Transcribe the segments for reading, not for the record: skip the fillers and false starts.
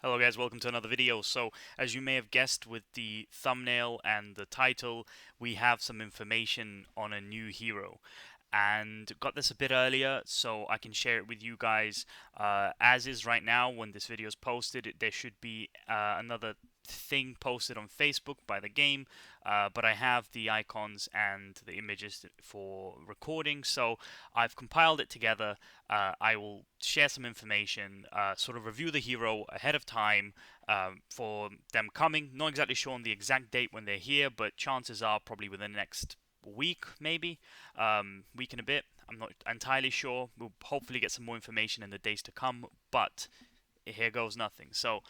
Hello guys, welcome to another video. So, as you may have guessed with the thumbnail and the title, we have some information on a new hero. And got this a bit earlier, so I can share it with you guys. As is right now, when this video is posted, there should be another thing posted on Facebook by the game, but I have the icons and the images for recording, so I've compiled it together. I will share some information, sort of review the hero ahead of time for them coming. Not exactly sure on the exact date when they're here, but chances are probably within the next week, maybe week and a bit. I'm not entirely sure. We'll hopefully get some more information in the days to come, but here goes nothing. So,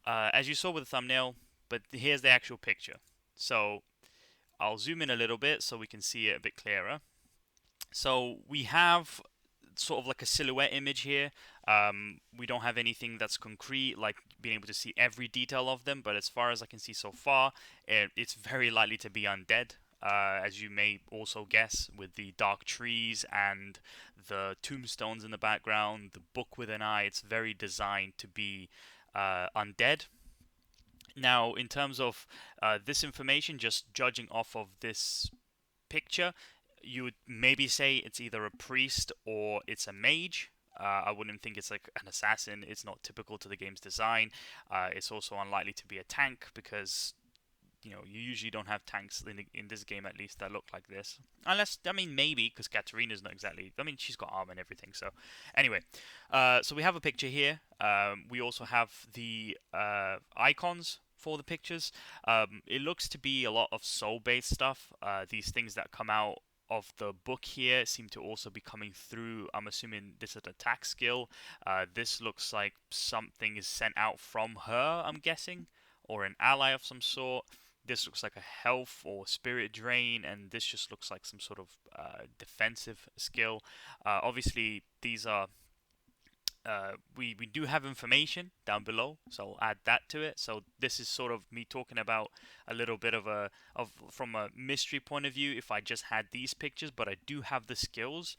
as you saw with the thumbnail, but here's the actual picture. So, I'll zoom in a little bit so we can see it a bit clearer. So, we have sort of like a silhouette image here. We don't have anything that's concrete, like being able to see every detail of them, but as far as I can see so far, it's very likely to be undead. As you may also guess, with the dark trees and the tombstones in the background, the book with an eye, it's very designed to be undead. Now, in terms of this information, just judging off of this picture, you would maybe say it's either a priest or it's a mage. I wouldn't think it's like an assassin. It's not typical to the game's design. It's also unlikely to be a tank because you usually don't have tanks in this game, at least, that look like this. Unless, I mean, maybe because Katarina's not exactly. I mean, she's got armor and everything. So anyway, so we have a picture here. We also have the icons for the pictures. It looks to be a lot of soul-based stuff. These things that come out of the book here seem to also be coming through. I'm assuming this is an attack skill. This looks like something is sent out from her, I'm guessing, or an ally of some sort. This looks like a health or spirit drain, and this just looks like some sort of defensive skill. Obviously, these are we do have information down below, so I'll add that to it. So this is sort of me talking about a little bit of from a mystery point of view. If I just had these pictures, but I do have the skills,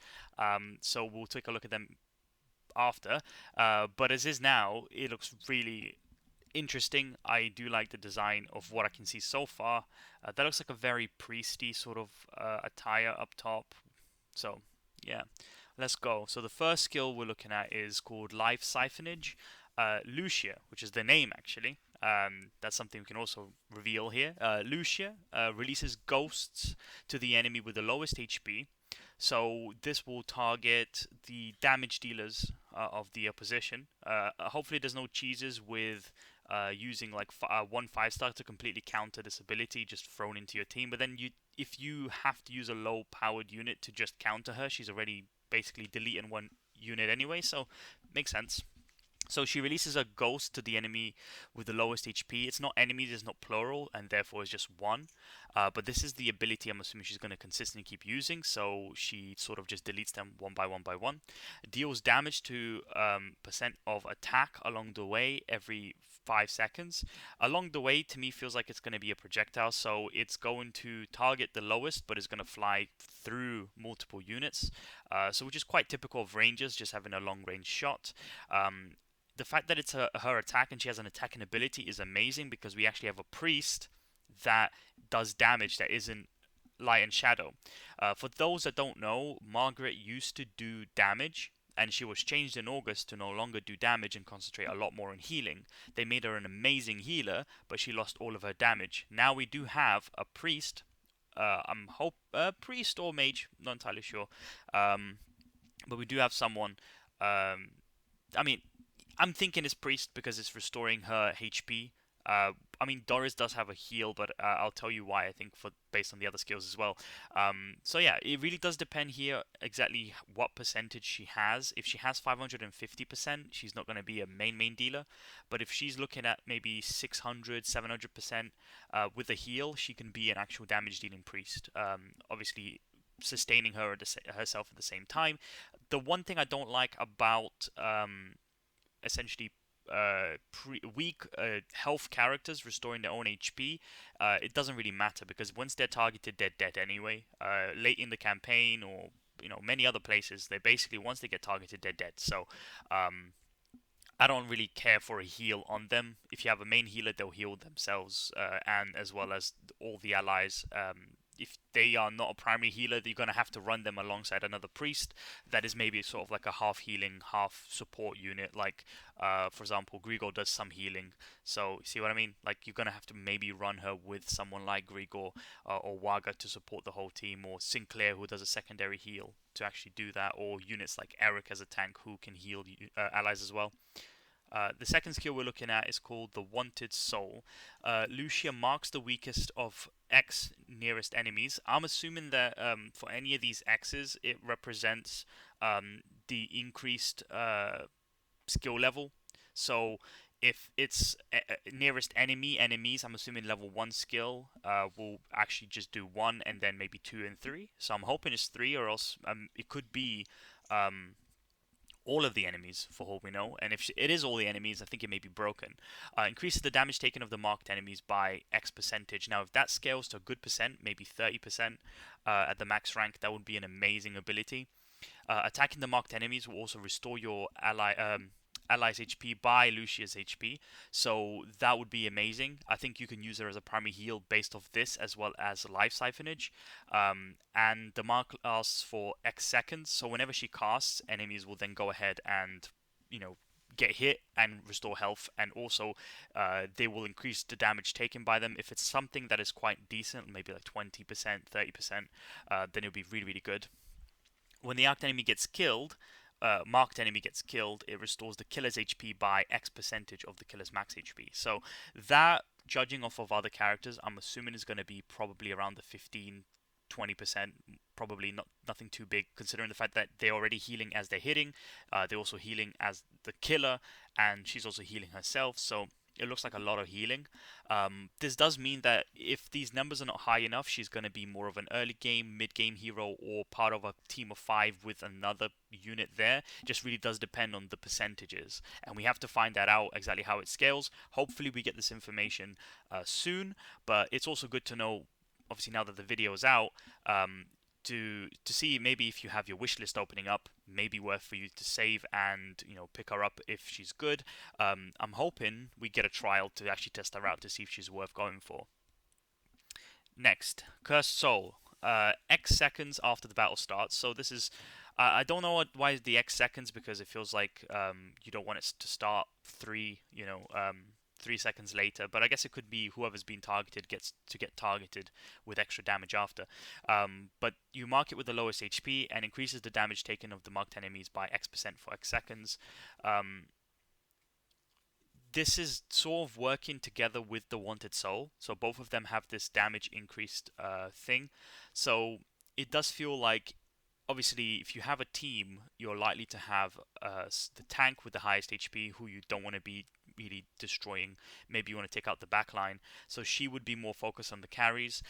so we'll take a look at them after. But as is now, it looks really interesting. I do like the design of what I can see so far. That looks like a very priesty sort of attire up top. So yeah, let's go. So the first skill we're looking at is called Life Siphonage. Lucia, which is the name actually. That's something we can also reveal here. Lucia releases ghosts to the enemy with the lowest HP. So this will target the damage dealers of the opposition. Hopefully there's no cheeses with using like one 5-star to completely counter this ability just thrown into your team. But then if you have to use a low-powered unit to just counter her, she's already basically deleting one unit anyway, so makes sense. So she releases a ghost to the enemy with the lowest HP. It's not enemies, it's not plural, and therefore it's just one. But this is the ability I'm assuming she's going to consistently keep using, so she sort of just deletes them one by one by one. Deals damage to percent of attack along the way every 5 seconds. Along the way, to me, feels like it's going to be a projectile, so it's going to target the lowest, but it's going to fly through multiple units. So which is quite typical of rangers, just having a long range shot. The fact that it's her attack and she has an attacking ability is amazing because we actually have a priest that does damage that isn't light and shadow. For those that don't know, Margaret used to do damage and she was changed in August to no longer do damage and concentrate a lot more on healing. They made her an amazing healer, but she lost all of her damage. Now we do have a priest. Priest or mage, not entirely sure. But we do have someone. I mean, I'm thinking it's priest because it's restoring her HP. I mean, Doris does have a heal, but I'll tell you why. I think for based on the other skills as well. So yeah, it really does depend here exactly what percentage she has. If she has 550%, she's not going to be a main dealer. But if she's looking at maybe 600, 700% with a heal, she can be an actual damage dealing priest. Obviously, sustaining herself at the same time. The one thing I don't like about essentially weak health characters restoring their own HP, it doesn't really matter because once they're targeted, they're dead anyway. Late in the campaign or many other places, they basically once they get targeted, they're dead. So I don't really care for a heal on them. If you have a main healer, they'll heal themselves, and as well as all the allies. If they are not a primary healer, you're gonna have to run them alongside another priest that is maybe sort of like a half healing, half support unit. Like, for example, Grigor does some healing. So, see what I mean? Like, you're gonna have to maybe run her with someone like Grigor or Waga to support the whole team, or Sinclair who does a secondary heal to actually do that, or units like Eric as a tank who can heal allies as well. The second skill we're looking at is called the Wanted Soul. Lucia marks the weakest of X nearest enemies. I'm assuming that for any of these X's, it represents the increased skill level. So if it's nearest enemies, I'm assuming level 1 skill will actually just do 1 and then maybe 2 and 3. So I'm hoping it's 3, or else it could be um, all of the enemies, for all we know. And if it is all the enemies, I think it may be broken. Increases the damage taken of the marked enemies by X percentage. Now, if that scales to a good percent, maybe 30% at the max rank, that would be an amazing ability. Attacking the marked enemies will also restore your allies' HP by Lucia's HP, so that would be amazing. I think you can use her as a primary heal based off this, as well as life siphonage. And the mark lasts for X seconds, so whenever she casts, enemies will then go ahead and, you know, get hit and restore health, and also they will increase the damage taken by them. If it's something that is quite decent, maybe like 20%, 30%, then it'll be really, really good. When the marked enemy gets killed, it restores the killer's HP by X percentage of the killer's max HP. So that, judging off of other characters, I'm assuming is going to be probably around the 15, 20%, probably nothing too big, considering the fact that they're already healing as they're hitting. They're also healing as the killer, and she's also healing herself. So it looks like a lot of healing. This does mean that if these numbers are not high enough, she's going to be more of an early game, mid game hero, or part of a team of 5 with another unit there. It just really does depend on the percentages. And we have to find that out exactly how it scales. Hopefully, we get this information soon, but it's also good to know, obviously, now that the video is out. To see maybe if you have your wish list opening up, maybe worth for you to save and pick her up if she's good. I'm hoping we get a trial to actually test her out to see if she's worth going for. Next, Cursed Soul. X seconds after the battle starts. So this is, I don't know why the X seconds, because it feels like you don't want it to start 3 seconds later. But I guess it could be whoever's been targeted gets to get targeted with extra damage after. But you mark it with the lowest HP and increases the damage taken of the marked enemies by X% for X seconds. This is sort of working together with the Wanted Soul, so both of them have this damage increased thing. So it does feel like, obviously, if you have a team, you're likely to have the tank with the highest HP, who you don't want to be really destroying. Maybe you want to take out the backline, so she would be more focused on the carries.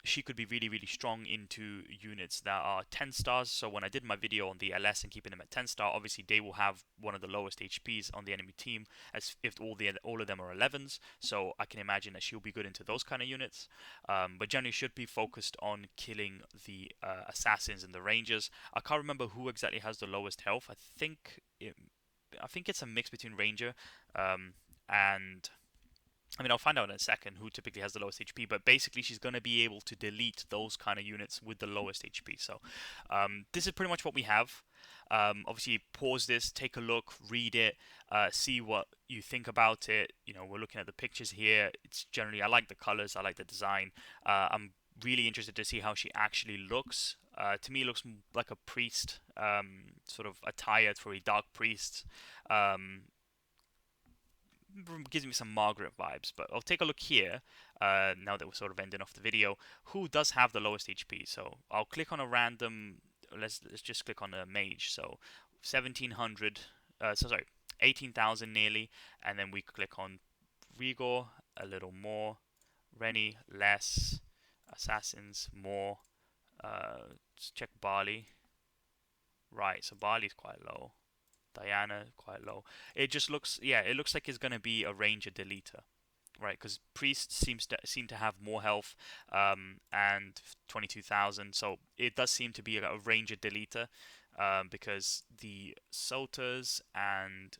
She could be really, really strong into units that are 10 stars. So when I did my video on the LS and keeping them at 10 star, obviously they will have one of the lowest HPs on the enemy team, as if all of them are 11s. So I can imagine that she'll be good into those kind of units. But generally should be focused on killing the assassins and the rangers. I can't remember who exactly has the lowest health. I think it's a mix between ranger and I mean, I'll find out in a second who typically has the lowest HP, but basically she's going to be able to delete those kind of units with the lowest HP. So this is pretty much what we have. Obviously, pause this, take a look, read it, see what you think about it. We're looking at the pictures here. It's generally, I like the colors, I like the design. I'm really interested to see how she actually looks. To me, it looks like a priest, sort of attired for a dark priest. Gives me some Margaret vibes, but I'll take a look here, now that we're sort of ending off the video, who does have the lowest HP. So I'll click on a random, let's just click on a mage, so 1700, sorry, 18,000 nearly, and then we click on Rigor, a little more, Rennie, less, Assassins, more, let's check Barley, right, so Barley's quite low. Diana, quite low. It just looks, yeah, it looks like it's gonna be a ranger deleter, right? Because priest seem to have more health, and 22,000. So it does seem to be a ranger deleter, because the Sulters and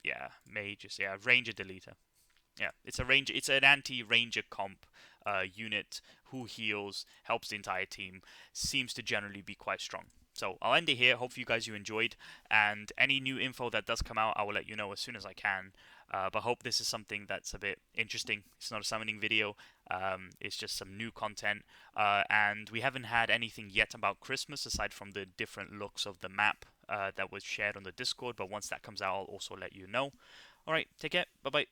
Yeah, mages. Yeah, ranger deleter. Yeah, it's a range. It's an anti-ranger comp unit who heals, helps the entire team. Seems to generally be quite strong. So I'll end it here. Hopefully you guys you enjoyed, and any new info that does come out, I will let you know as soon as I can. But hope this is something that's a bit interesting. It's not a summoning video. It's just some new content, and we haven't had anything yet about Christmas aside from the different looks of the map that was shared on the Discord. But once that comes out, I'll also let you know. All right, take care. Bye bye.